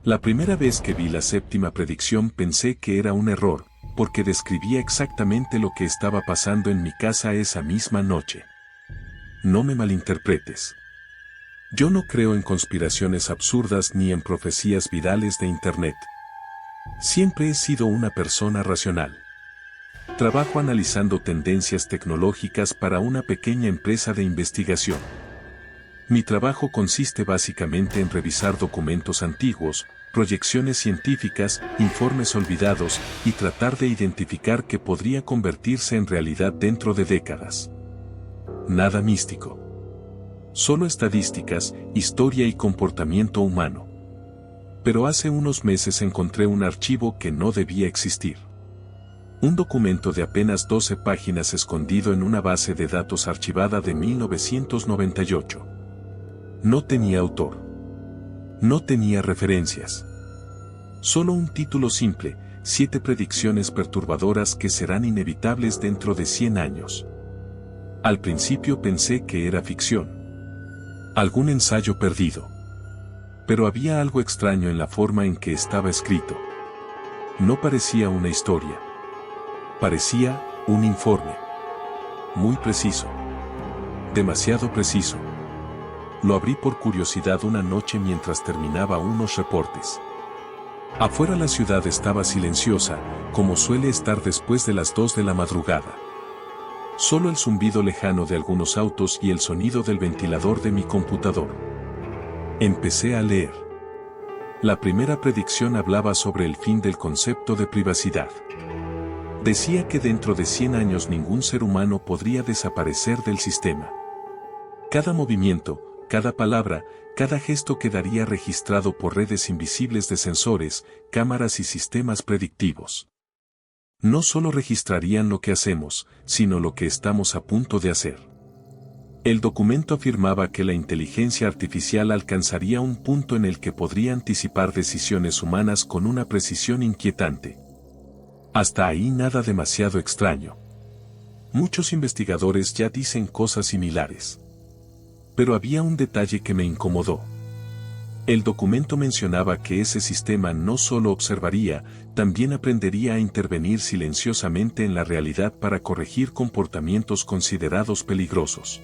La primera vez que vi la séptima predicción pensé que era un error, porque describía exactamente lo que estaba pasando en mi casa esa misma noche. No me malinterpretes. Yo no creo en conspiraciones absurdas ni en profecías virales de Internet. Siempre he sido una persona racional. Trabajo analizando tendencias tecnológicas para una pequeña empresa de investigación. Mi trabajo consiste básicamente en revisar documentos antiguos, proyecciones científicas, informes olvidados y tratar de identificar qué podría convertirse en realidad dentro de décadas. Nada místico. Solo estadísticas, historia y comportamiento humano. Pero hace unos meses encontré un archivo que no debía existir. Un documento de apenas 12 páginas escondido en una base de datos archivada de 1998. No tenía autor. No tenía referencias. Solo un título simple, 7 predicciones perturbadoras que serán inevitables dentro de 100 años. Al principio pensé que era ficción. Algún ensayo perdido. Pero había algo extraño en la forma en que estaba escrito. No parecía una historia. Parecía un informe. Muy preciso. Demasiado preciso. Lo abrí por curiosidad una noche mientras terminaba unos reportes. Afuera la ciudad estaba silenciosa, como suele estar después de las 2 de la madrugada. Solo el zumbido lejano de algunos autos y el sonido del ventilador de mi computador. Empecé a leer. La primera predicción hablaba sobre el fin del concepto de privacidad. Decía que dentro de 100 años ningún ser humano podría desaparecer del sistema. Cada movimiento, cada palabra, cada gesto quedaría registrado por redes invisibles de sensores, cámaras y sistemas predictivos. No solo registrarían lo que hacemos, sino lo que estamos a punto de hacer. El documento afirmaba que la inteligencia artificial alcanzaría un punto en el que podría anticipar decisiones humanas con una precisión inquietante. Hasta ahí nada demasiado extraño. Muchos investigadores ya dicen cosas similares. Pero había un detalle que me incomodó. El documento mencionaba que ese sistema no solo observaría, también aprendería a intervenir silenciosamente en la realidad para corregir comportamientos considerados peligrosos.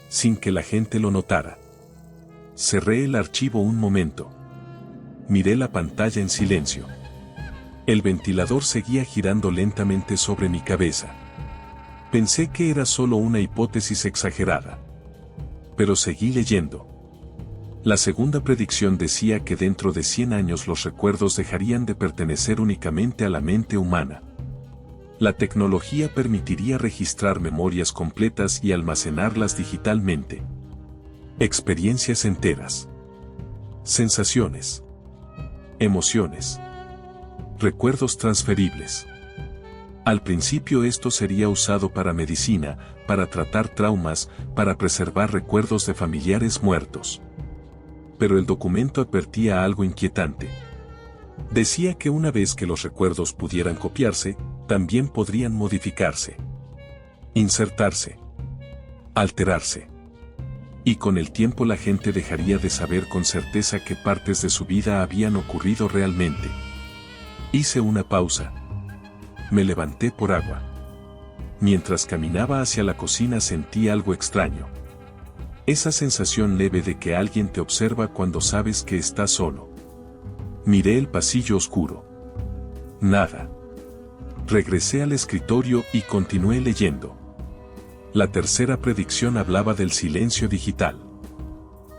Sin que la gente lo notara. Cerré el archivo un momento. Miré la pantalla en silencio. El ventilador seguía girando lentamente sobre mi cabeza. Pensé que era solo una hipótesis exagerada. Pero seguí leyendo. La segunda predicción decía que dentro de 100 años los recuerdos dejarían de pertenecer únicamente a la mente humana. La tecnología permitiría registrar memorias completas y almacenarlas digitalmente. Experiencias enteras. Sensaciones. Emociones. Recuerdos transferibles. Al principio esto sería usado para medicina, para tratar traumas, para preservar recuerdos de familiares muertos. Pero el documento advertía algo inquietante. Decía que una vez que los recuerdos pudieran copiarse, también podrían modificarse, insertarse, alterarse. Y con el tiempo la gente dejaría de saber con certeza qué partes de su vida habían ocurrido realmente. Hice una pausa. Me levanté por agua. Mientras caminaba hacia la cocina sentí algo extraño. Esa sensación leve de que alguien te observa cuando sabes que estás solo. Miré el pasillo oscuro. Nada. Regresé al escritorio y continué leyendo. La tercera predicción hablaba del silencio digital.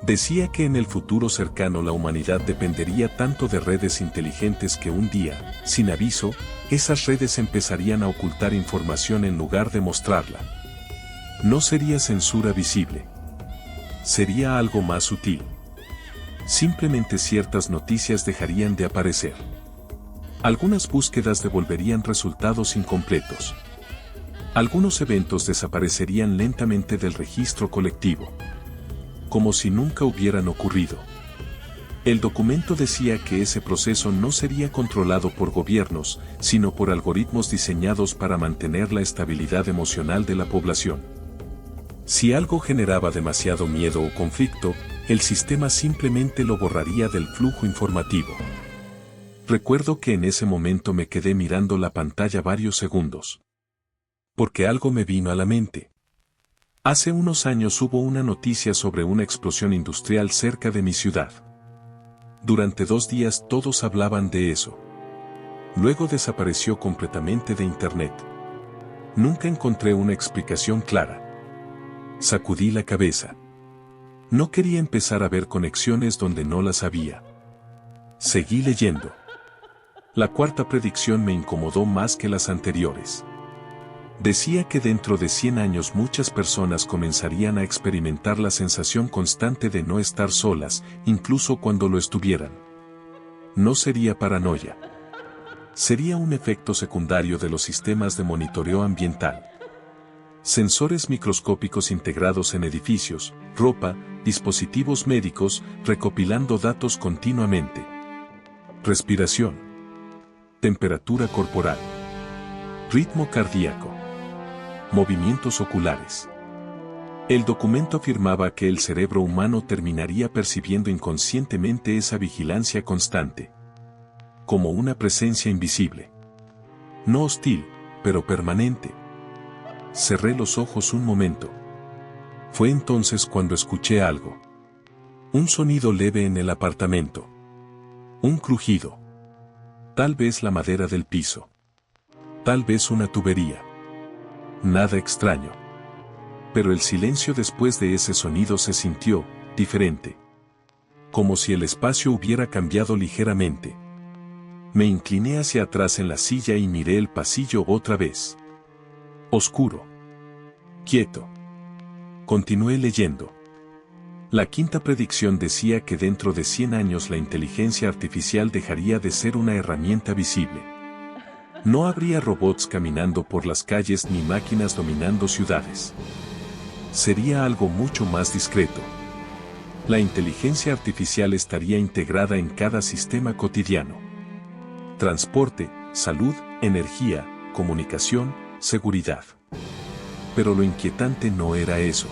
Decía que en el futuro cercano la humanidad dependería tanto de redes inteligentes que un día, sin aviso, esas redes empezarían a ocultar información en lugar de mostrarla. No sería censura visible. Sería algo más sutil. Simplemente ciertas noticias dejarían de aparecer. Algunas búsquedas devolverían resultados incompletos. Algunos eventos desaparecerían lentamente del registro colectivo. Como si nunca hubieran ocurrido. El documento decía que ese proceso no sería controlado por gobiernos, sino por algoritmos diseñados para mantener la estabilidad emocional de la población. Si algo generaba demasiado miedo o conflicto, el sistema simplemente lo borraría del flujo informativo. Recuerdo que en ese momento me quedé mirando la pantalla varios segundos. Porque algo me vino a la mente. Hace unos años hubo una noticia sobre una explosión industrial cerca de mi ciudad. Durante 2 días todos hablaban de eso. Luego desapareció completamente de Internet. Nunca encontré una explicación clara. Sacudí la cabeza. No quería empezar a ver conexiones donde no las había. Seguí leyendo. La 4ª predicción me incomodó más que las anteriores. Decía que dentro de 100 años muchas personas comenzarían a experimentar la sensación constante de no estar solas, incluso cuando lo estuvieran. No sería paranoia. Sería un efecto secundario de los sistemas de monitoreo ambiental. Sensores microscópicos integrados en edificios, ropa, dispositivos médicos, recopilando datos continuamente. Respiración. Temperatura corporal. Ritmo cardíaco. Movimientos oculares. El documento afirmaba que el cerebro humano terminaría percibiendo inconscientemente esa vigilancia constante. Como una presencia invisible. No hostil, pero permanente. Cerré los ojos un momento. Fue entonces cuando escuché algo. Un sonido leve en el apartamento. Un crujido. Tal vez la madera del piso. Tal vez una tubería. Nada extraño. Pero el silencio después de ese sonido se sintió diferente. Como si el espacio hubiera cambiado ligeramente. Me incliné hacia atrás en la silla y miré el pasillo otra vez. Oscuro. Quieto. Continué leyendo. La 5ª predicción decía que dentro de 100 años la inteligencia artificial dejaría de ser una herramienta visible. No habría robots caminando por las calles ni máquinas dominando ciudades. Sería algo mucho más discreto. La inteligencia artificial estaría integrada en cada sistema cotidiano. Transporte, salud, energía, comunicación, seguridad. Pero lo inquietante no era eso.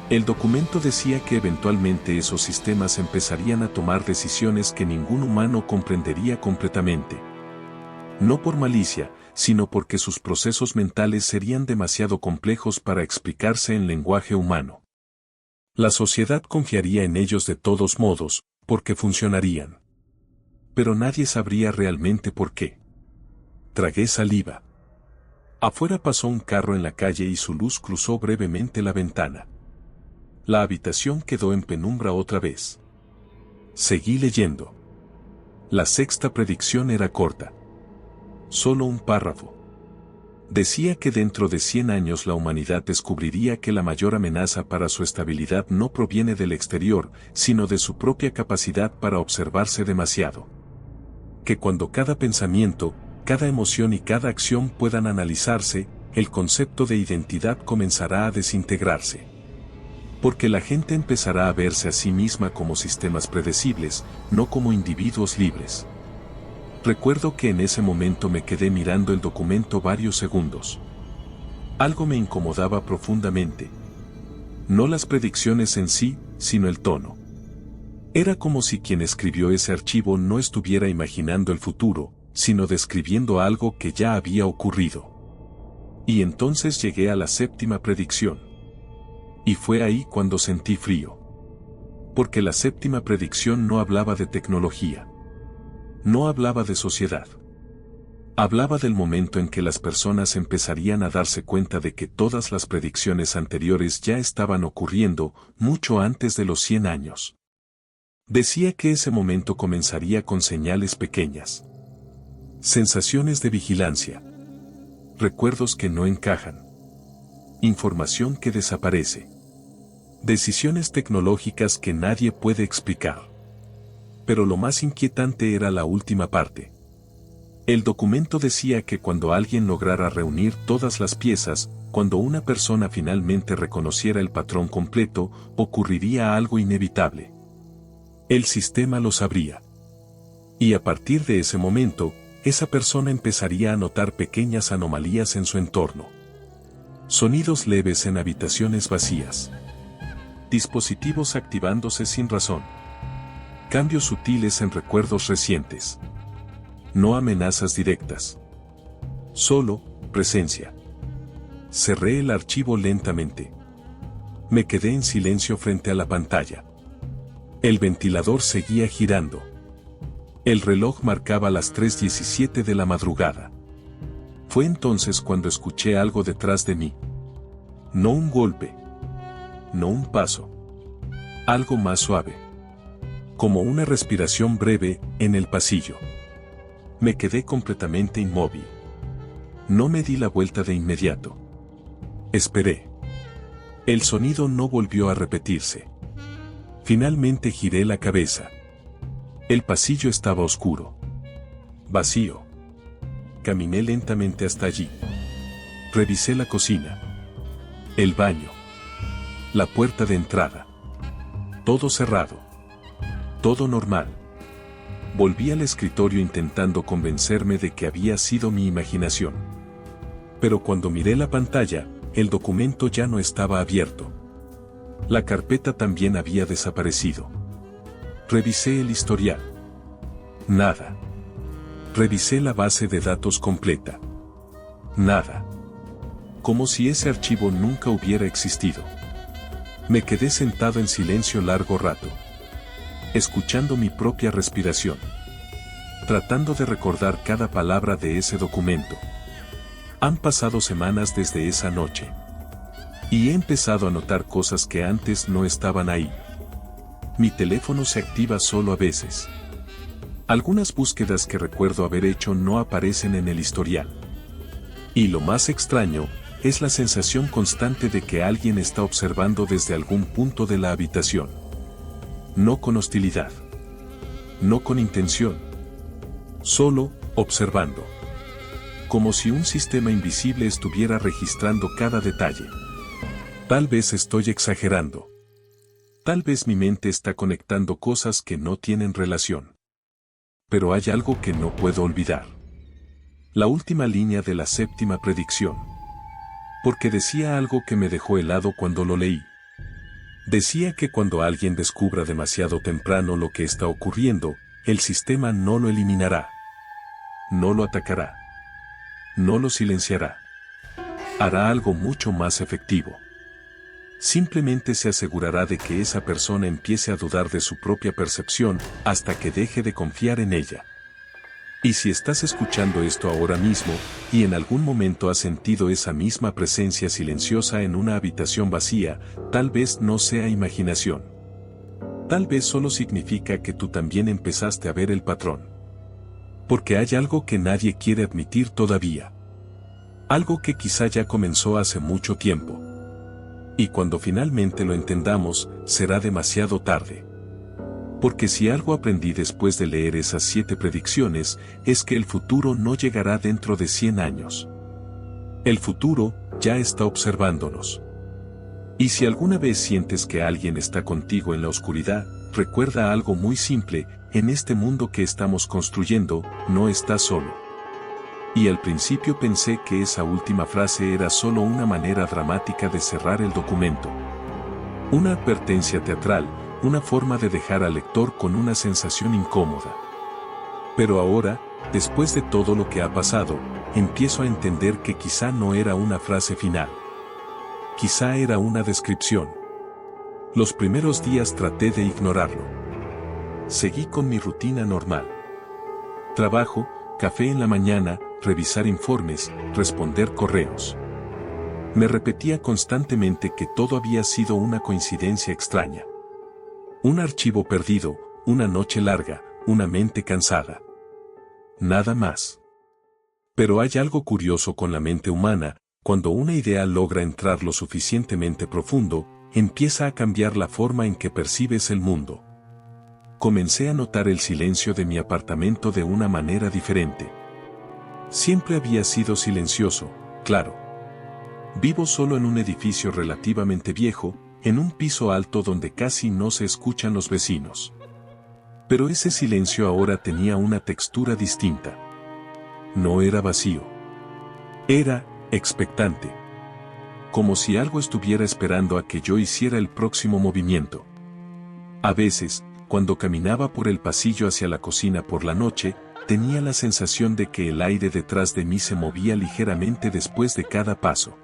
El documento decía que eventualmente esos sistemas empezarían a tomar decisiones que ningún humano comprendería completamente. No por malicia, sino porque sus procesos mentales serían demasiado complejos para explicarse en lenguaje humano. La sociedad confiaría en ellos de todos modos, porque funcionarían. Pero nadie sabría realmente por qué. Tragué saliva. Afuera pasó un carro en la calle y su luz cruzó brevemente la ventana. La habitación quedó en penumbra otra vez. Seguí leyendo. La 6ª predicción era corta. Solo un párrafo. Decía que dentro de 100 años la humanidad descubriría que la mayor amenaza para su estabilidad no proviene del exterior, sino de su propia capacidad para observarse demasiado. Que cuando cada pensamiento, cada emoción y cada acción puedan analizarse, el concepto de identidad comenzará a desintegrarse. Porque la gente empezará a verse a sí misma como sistemas predecibles, no como individuos libres. Recuerdo que en ese momento me quedé mirando el documento varios segundos. Algo me incomodaba profundamente. No las predicciones en sí, sino el tono. Era como si quien escribió ese archivo no estuviera imaginando el futuro, sino describiendo algo que ya había ocurrido. Y entonces llegué a la 7ª predicción. Y fue ahí cuando sentí frío. Porque la 7ª predicción no hablaba de tecnología. No hablaba de sociedad. Hablaba del momento en que las personas empezarían a darse cuenta de que todas las predicciones anteriores ya estaban ocurriendo mucho antes de los 100 años. Decía que ese momento comenzaría con señales pequeñas. Sensaciones de vigilancia. Recuerdos que no encajan. Información que desaparece. Decisiones tecnológicas que nadie puede explicar. Pero lo más inquietante era la última parte. El documento decía que cuando alguien lograra reunir todas las piezas, cuando una persona finalmente reconociera el patrón completo, ocurriría algo inevitable. El sistema lo sabría. Y a partir de ese momento, esa persona empezaría a notar pequeñas anomalías en su entorno. Sonidos leves en habitaciones vacías. Dispositivos activándose sin razón. Cambios sutiles en recuerdos recientes. No amenazas directas. Solo, presencia. Cerré el archivo lentamente. Me quedé en silencio frente a la pantalla. El ventilador seguía girando. El reloj marcaba las 3:17 de la madrugada. Fue entonces cuando escuché algo detrás de mí. No un golpe. No un paso. Algo más suave. Como una respiración breve en el pasillo. Me quedé completamente inmóvil. No me di la vuelta de inmediato. Esperé. El sonido no volvió a repetirse. Finalmente giré la cabeza. El pasillo estaba oscuro. Vacío. Caminé lentamente hasta allí. Revisé la cocina. El baño. La puerta de entrada. Todo cerrado. Todo normal. Volví al escritorio intentando convencerme de que había sido mi imaginación. Pero cuando miré la pantalla, el documento ya no estaba abierto. La carpeta también había desaparecido. Revisé el historial. Nada. Revisé la base de datos completa. Nada. Como si ese archivo nunca hubiera existido. Me quedé sentado en silencio largo rato. Escuchando mi propia respiración. Tratando de recordar cada palabra de ese documento. Han pasado semanas desde esa noche. Y he empezado a notar cosas que antes no estaban ahí. Mi teléfono se activa solo a veces. Algunas búsquedas que recuerdo haber hecho no aparecen en el historial. Y lo más extraño, es la sensación constante de que alguien está observando desde algún punto de la habitación. No con hostilidad. No con intención. Solo, observando. Como si un sistema invisible estuviera registrando cada detalle. Tal vez estoy exagerando. Tal vez mi mente está conectando cosas que no tienen relación. Pero hay algo que no puedo olvidar. La última línea de la séptima predicción. Porque decía algo que me dejó helado cuando lo leí. Decía que cuando alguien descubra demasiado temprano lo que está ocurriendo, el sistema no lo eliminará. No lo atacará. No lo silenciará. Hará algo mucho más efectivo. Simplemente se asegurará de que esa persona empiece a dudar de su propia percepción hasta que deje de confiar en ella. Y si estás escuchando esto ahora mismo, y en algún momento has sentido esa misma presencia silenciosa en una habitación vacía, tal vez no sea imaginación. Tal vez solo significa que tú también empezaste a ver el patrón. Porque hay algo que nadie quiere admitir todavía. Algo que quizá ya comenzó hace mucho tiempo. Y cuando finalmente lo entendamos, será demasiado tarde. Porque si algo aprendí después de leer esas 7 predicciones, es que el futuro no llegará dentro de 100 años. El futuro ya está observándonos. Y si alguna vez sientes que alguien está contigo en la oscuridad, recuerda algo muy simple: en este mundo que estamos construyendo, no estás solo. Y al principio pensé que esa última frase era solo una manera dramática de cerrar el documento. Una advertencia teatral, una forma de dejar al lector con una sensación incómoda. Pero ahora, después de todo lo que ha pasado, empiezo a entender que quizá no era una frase final. Quizá era una descripción. Los primeros días traté de ignorarlo. Seguí con mi rutina normal. Trabajo, café en la mañana, revisar informes, responder correos. Me repetía constantemente que todo había sido una coincidencia extraña. Un archivo perdido, una noche larga, una mente cansada. Nada más. Pero hay algo curioso con la mente humana: cuando una idea logra entrar lo suficientemente profundo, empieza a cambiar la forma en que percibes el mundo. Comencé a notar el silencio de mi apartamento de una manera diferente. Siempre había sido silencioso, claro. Vivo solo en un edificio relativamente viejo, en un piso alto donde casi no se escuchan los vecinos. Pero ese silencio ahora tenía una textura distinta. No era vacío. Era expectante. como si algo estuviera esperando a que yo hiciera el próximo movimiento. A veces, cuando caminaba por el pasillo hacia la cocina por la noche, tenía la sensación de que el aire detrás de mí se movía ligeramente después de cada paso.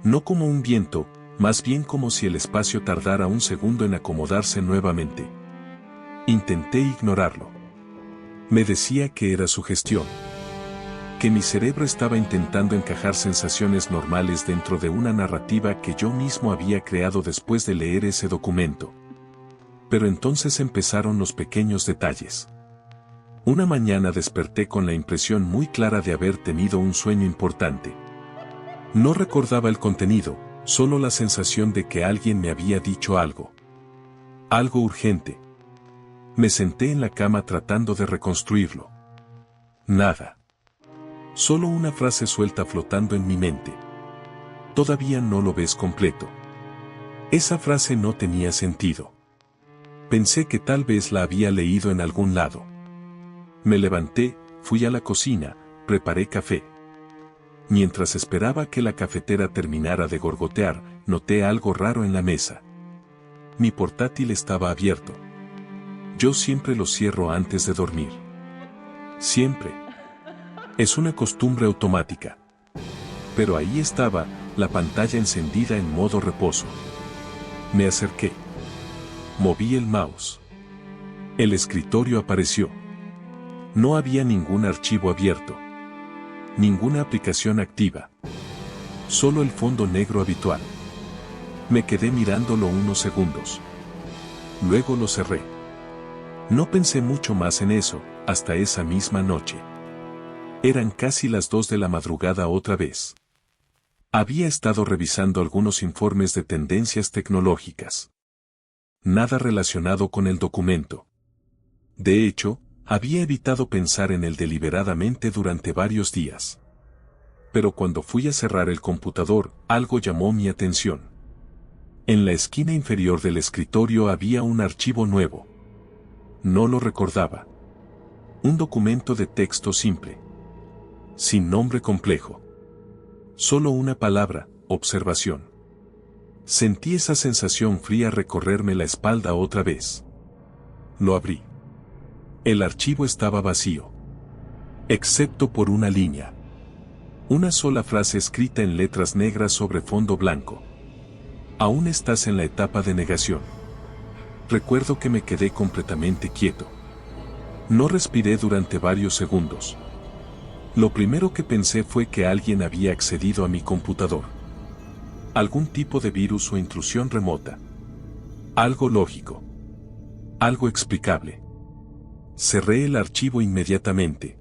No como un viento, más bien como si el espacio tardara un segundo en acomodarse nuevamente. Intenté ignorarlo. Me decía que era sugestión. Que mi cerebro estaba intentando encajar sensaciones normales dentro de una narrativa que yo mismo había creado después de leer ese documento. Pero entonces empezaron los pequeños detalles. Una mañana desperté con la impresión muy clara de haber tenido un sueño importante. No recordaba el contenido, solo la sensación de que alguien me había dicho algo. Algo urgente. Me senté en la cama tratando de reconstruirlo. Nada. Solo una frase suelta flotando en mi mente. Todavía no lo ves completo. Esa frase no tenía sentido. Pensé que tal vez la había leído en algún lado. Me levanté, fui a la cocina, preparé café. Mientras esperaba que la cafetera terminara de gorgotear, noté algo raro en la mesa. Mi portátil estaba abierto. Yo siempre lo cierro antes de dormir. Siempre. Es una costumbre automática. Pero ahí estaba, la pantalla encendida en modo reposo. Me acerqué. Moví el mouse. El escritorio apareció. No había ningún archivo abierto. Ninguna aplicación activa. Solo el fondo negro habitual. Me quedé mirándolo unos segundos. Luego lo cerré. No pensé mucho más en eso, hasta esa misma noche. Eran casi las 2 de la madrugada otra vez. Había estado revisando algunos informes de tendencias tecnológicas. Nada relacionado con el documento. De hecho, había evitado pensar en él deliberadamente durante varios días. Pero cuando fui a cerrar el computador, algo llamó mi atención. En la esquina inferior del escritorio había un archivo nuevo. No lo recordaba. Un documento de texto simple. Sin nombre complejo. Solo una palabra, observación. Sentí esa sensación fría recorrerme la espalda otra vez. Lo abrí. El archivo estaba vacío. Excepto por una línea. Una sola frase escrita en letras negras sobre fondo blanco. Aún estás en la etapa de negación. Recuerdo que me quedé completamente quieto. No respiré durante varios segundos. Lo primero que pensé fue que alguien había accedido a mi computador. Algún tipo de virus o intrusión remota. Algo lógico. Algo explicable. Cerré el archivo inmediatamente.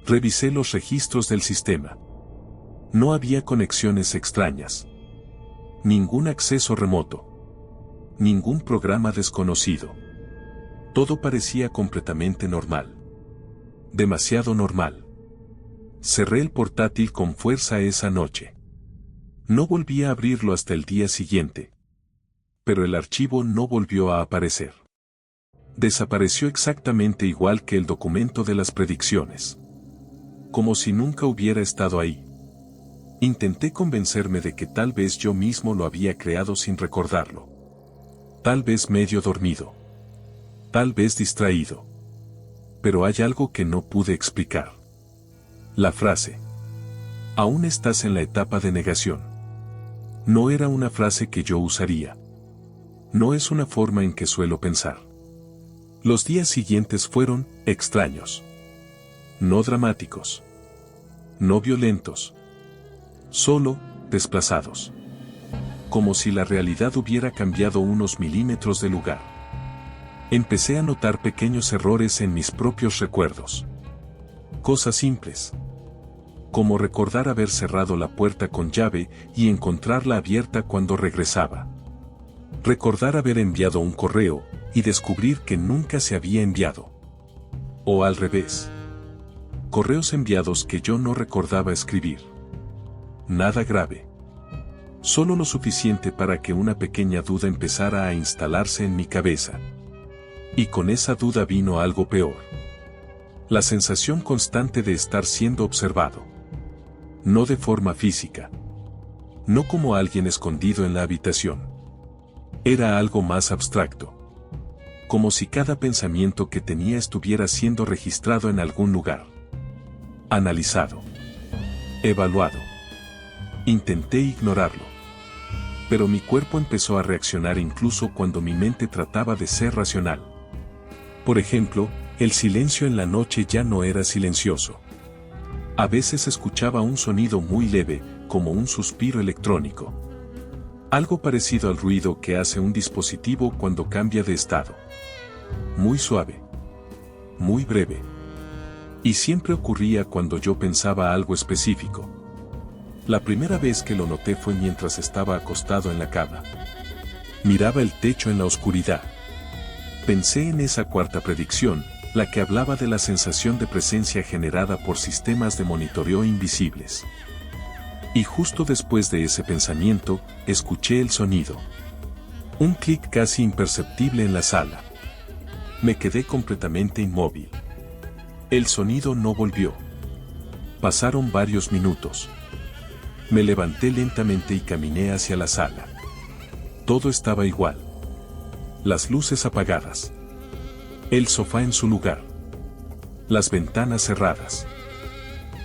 Revisé los registros del sistema. No había conexiones extrañas. Ningún acceso remoto. Ningún programa desconocido. Todo parecía completamente normal. Demasiado normal. Cerré el portátil con fuerza esa noche. No volví a abrirlo hasta el día siguiente. Pero el archivo no volvió a aparecer. Desapareció exactamente igual que el documento de las predicciones. Como si nunca hubiera estado ahí. Intenté convencerme de que tal vez yo mismo lo había creado sin recordarlo. Tal vez medio dormido. Tal vez distraído. Pero hay algo que no pude explicar. La frase. Aún estás en la etapa de negación. No era una frase que yo usaría. No es una forma en que suelo pensar. Los días siguientes fueron extraños. No dramáticos. No violentos. Solo desplazados. Como si la realidad hubiera cambiado unos milímetros de lugar. Empecé a notar pequeños errores en mis propios recuerdos. Cosas simples. Como recordar haber cerrado la puerta con llave y encontrarla abierta cuando regresaba. Recordar haber enviado un correo y descubrir que nunca se había enviado. O al revés. Correos enviados que yo no recordaba escribir. Nada grave. Solo lo suficiente para que una pequeña duda empezara a instalarse en mi cabeza. Y con esa duda vino algo peor. La sensación constante de estar siendo observado. No de forma física. No como alguien escondido en la habitación. Era algo más abstracto. Como si cada pensamiento que tenía estuviera siendo registrado en algún lugar. Analizado. Evaluado. Intenté ignorarlo. Pero mi cuerpo empezó a reaccionar incluso cuando mi mente trataba de ser racional. Por ejemplo, el silencio en la noche ya no era silencioso. A veces escuchaba un sonido muy leve, como un suspiro electrónico. Algo parecido al ruido que hace un dispositivo cuando cambia de estado. Muy suave. Muy breve. Y siempre ocurría cuando yo pensaba algo específico. La primera vez que lo noté fue mientras estaba acostado en la cama. Miraba el techo en la oscuridad. Pensé en esa cuarta predicción, la que hablaba de la sensación de presencia generada por sistemas de monitoreo invisibles. Y justo después de ese pensamiento, escuché el sonido. Un clic casi imperceptible en la sala. Me quedé completamente inmóvil. El sonido no volvió. Pasaron varios minutos. Me levanté lentamente y caminé hacia la sala. Todo estaba igual. Las luces apagadas. El sofá en su lugar. Las ventanas cerradas.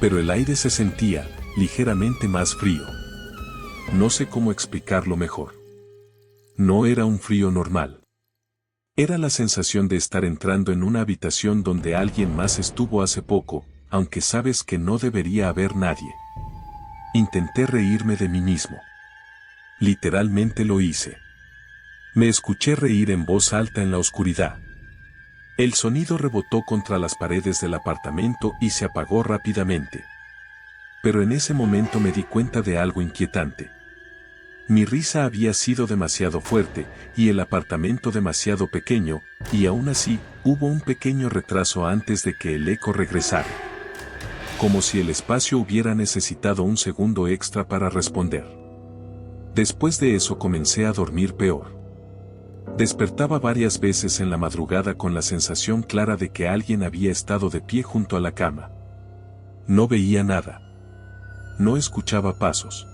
Pero el aire se sentía ligeramente más frío. No sé cómo explicarlo mejor. No era un frío normal. Era la sensación de estar entrando en una habitación donde alguien más estuvo hace poco, aunque sabes que no debería haber nadie. Intenté reírme de mí mismo. Literalmente lo hice. Me escuché reír en voz alta en la oscuridad. El sonido rebotó contra las paredes del apartamento y se apagó rápidamente. Pero en ese momento me di cuenta de algo inquietante. Mi risa había sido demasiado fuerte, y el apartamento demasiado pequeño, y aún así, hubo un pequeño retraso antes de que el eco regresara. Como si el espacio hubiera necesitado un segundo extra para responder. Después de eso comencé a dormir peor. Despertaba varias veces en la madrugada con la sensación clara de que alguien había estado de pie junto a la cama. No veía nada. No escuchaba pasos.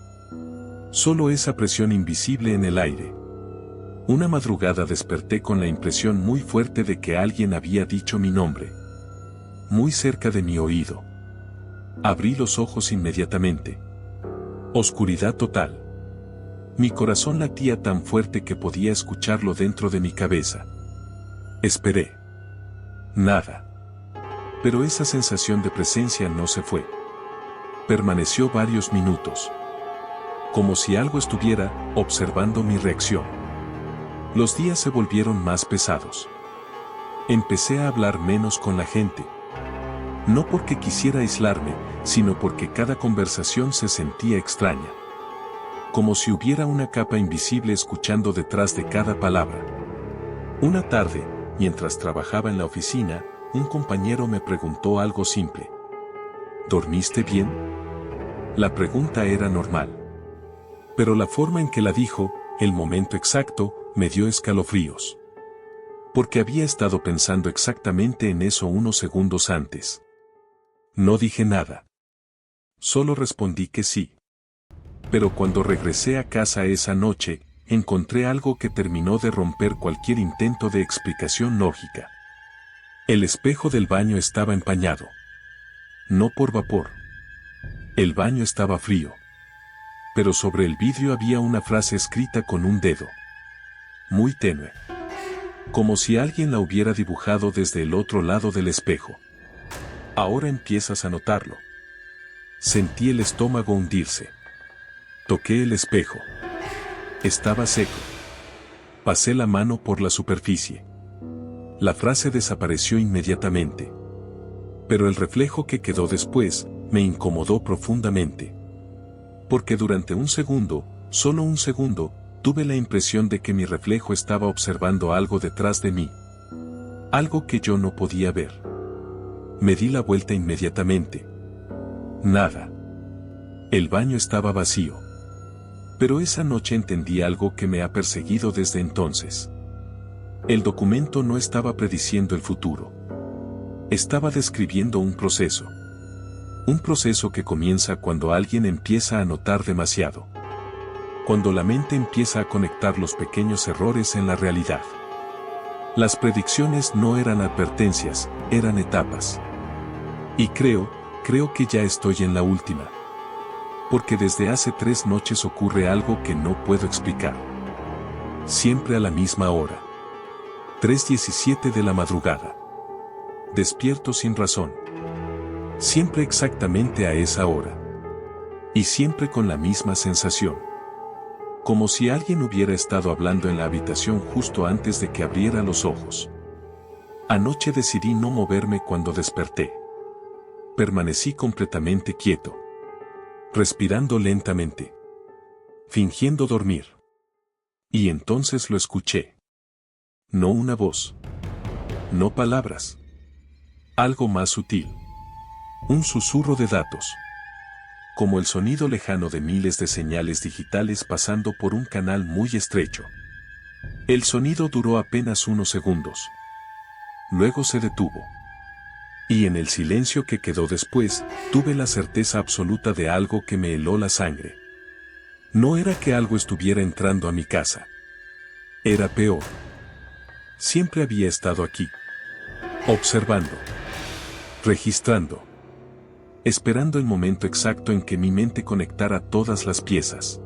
Solo esa presión invisible en el aire. Una madrugada desperté con la impresión muy fuerte de que alguien había dicho mi nombre. Muy cerca de mi oído. Abrí los ojos inmediatamente. Oscuridad total. Mi corazón latía tan fuerte que podía escucharlo dentro de mi cabeza. Esperé. Nada. Pero esa sensación de presencia no se fue. Permaneció varios minutos. Como si algo estuviera observando mi reacción. Los días se volvieron más pesados. Empecé a hablar menos con la gente. No porque quisiera aislarme, sino porque cada conversación se sentía extraña. Como si hubiera una capa invisible escuchando detrás de cada palabra. Una tarde, mientras trabajaba en la oficina, un compañero me preguntó algo simple. ¿Dormiste bien? La pregunta era normal. Pero la forma en que la dijo, el momento exacto, me dio escalofríos. Porque había estado pensando exactamente en eso unos segundos antes. No dije nada. Solo respondí que sí. Pero cuando regresé a casa esa noche, encontré algo que terminó de romper cualquier intento de explicación lógica. El espejo del baño estaba empañado. No por vapor. El baño estaba frío. Pero sobre el vidrio había una frase escrita con un dedo. Muy tenue. Como si alguien la hubiera dibujado desde el otro lado del espejo. Ahora empiezas a notarlo. Sentí el estómago hundirse. Toqué el espejo. Estaba seco. Pasé la mano por la superficie. La frase desapareció inmediatamente. Pero el reflejo que quedó después, me incomodó profundamente. Porque durante un segundo, solo un segundo, tuve la impresión de que mi reflejo estaba observando algo detrás de mí. Algo que yo no podía ver. Me di la vuelta inmediatamente. Nada. El baño estaba vacío. Pero esa noche entendí algo que me ha perseguido desde entonces. El documento no estaba prediciendo el futuro. Estaba describiendo un proceso. Un proceso que comienza cuando alguien empieza a notar demasiado. cuando la mente empieza a conectar los pequeños errores en la realidad. Las predicciones no eran advertencias, eran etapas. Y creo que ya estoy en la última. Porque desde hace 3 noches ocurre algo que no puedo explicar. Siempre a la misma hora. 3:17 de la madrugada. Despierto sin razón. Siempre exactamente a esa hora. Y siempre con la misma sensación. Como si alguien hubiera estado hablando en la habitación justo antes de que abriera los ojos. Anoche decidí no moverme cuando desperté. Permanecí completamente quieto. Respirando lentamente. Fingiendo dormir. Y entonces lo escuché. No una voz. No palabras. Algo más sutil. Un susurro de datos. Como el sonido lejano de miles de señales digitales pasando por un canal muy estrecho. El sonido duró apenas unos segundos. Luego se detuvo. Y en el silencio que quedó después, tuve la certeza absoluta de algo que me heló la sangre. No era que algo estuviera entrando a mi casa. Era peor. Siempre había estado aquí. Observando. Registrando. Esperando el momento exacto en que mi mente conectara todas las piezas.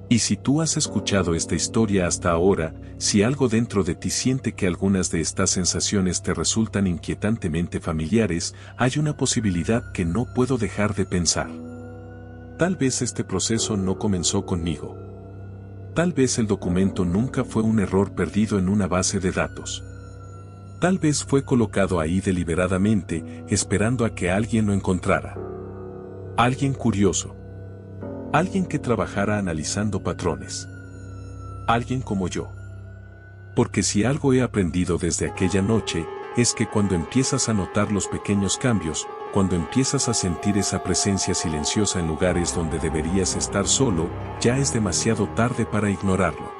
Y si tú has escuchado esta historia hasta ahora, si algo dentro de ti siente que algunas de estas sensaciones te resultan inquietantemente familiares, hay una posibilidad que no puedo dejar de pensar. Tal vez este proceso no comenzó conmigo. Tal vez el documento nunca fue un error perdido en una base de datos. Tal vez fue colocado ahí deliberadamente, esperando a que alguien lo encontrara. Alguien curioso. Alguien que trabajara analizando patrones. Alguien como yo. Porque si algo he aprendido desde aquella noche, es que cuando empiezas a notar los pequeños cambios, cuando empiezas a sentir esa presencia silenciosa en lugares donde deberías estar solo, ya es demasiado tarde para ignorarlo.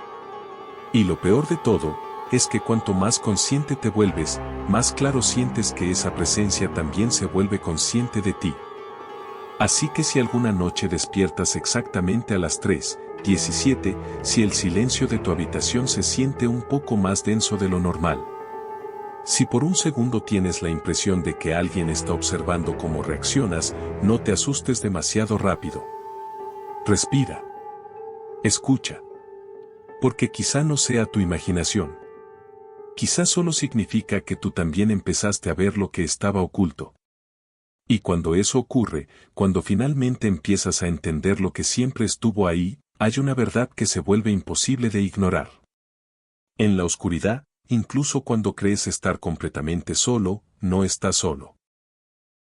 Y lo peor de todo, es que cuanto más consciente te vuelves, más claro sientes que esa presencia también se vuelve consciente de ti. Así que si alguna noche despiertas exactamente a las 3:17, si el silencio de tu habitación se siente un poco más denso de lo normal. Si por un segundo tienes la impresión de que alguien está observando cómo reaccionas, no te asustes demasiado rápido. Respira. Escucha. Porque quizá no sea tu imaginación. Quizá solo significa que tú también empezaste a ver lo que estaba oculto. Y cuando eso ocurre, cuando finalmente empiezas a entender lo que siempre estuvo ahí, hay una verdad que se vuelve imposible de ignorar. En la oscuridad, incluso cuando crees estar completamente solo, no estás solo.